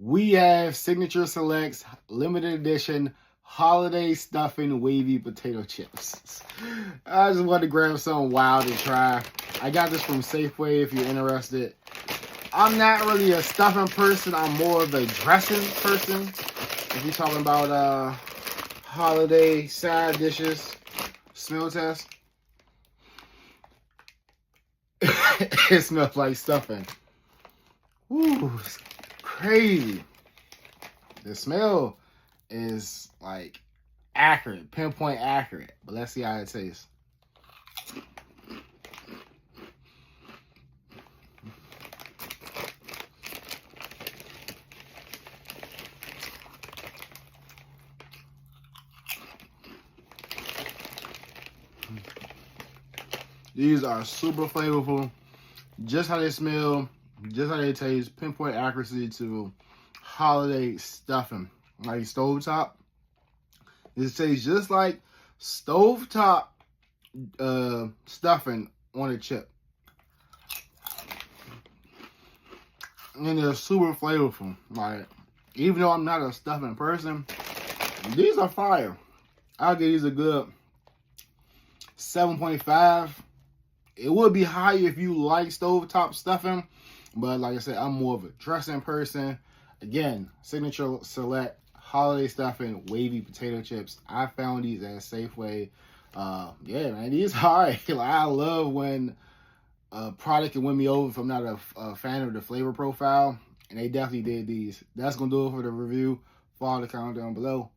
We have Signature Selects limited edition holiday stuffing wavy potato chips. I just wanted to grab something wild to try. I got this from Safeway if you're interested. I'm not really a stuffing person. I'm more of a dressing person. If you're talking about holiday side dishes, smell test. It smells like stuffing. Ooh, it's crazy. The smell is like accurate, pinpoint accurate. But let's see how it tastes. These are super flavorful. Just how they smell, just how they taste. Pinpoint accuracy to holiday stuffing. Like stovetop. This tastes just like stovetop stuffing on a chip. And they're super flavorful. Like, even though I'm not a stuffing person, these are fire. I'll give these a good 7.5. It would be higher if you like stovetop stuffing, but like I said, I'm more of a dressing person. Again, Signature Select holiday stuffing wavy potato chips. I found these at Safeway. Yeah, man, these are like I love when a product can win me over if I'm not a fan of the flavor profile, and they definitely did these. That's gonna do it for the review. Follow the comment down below.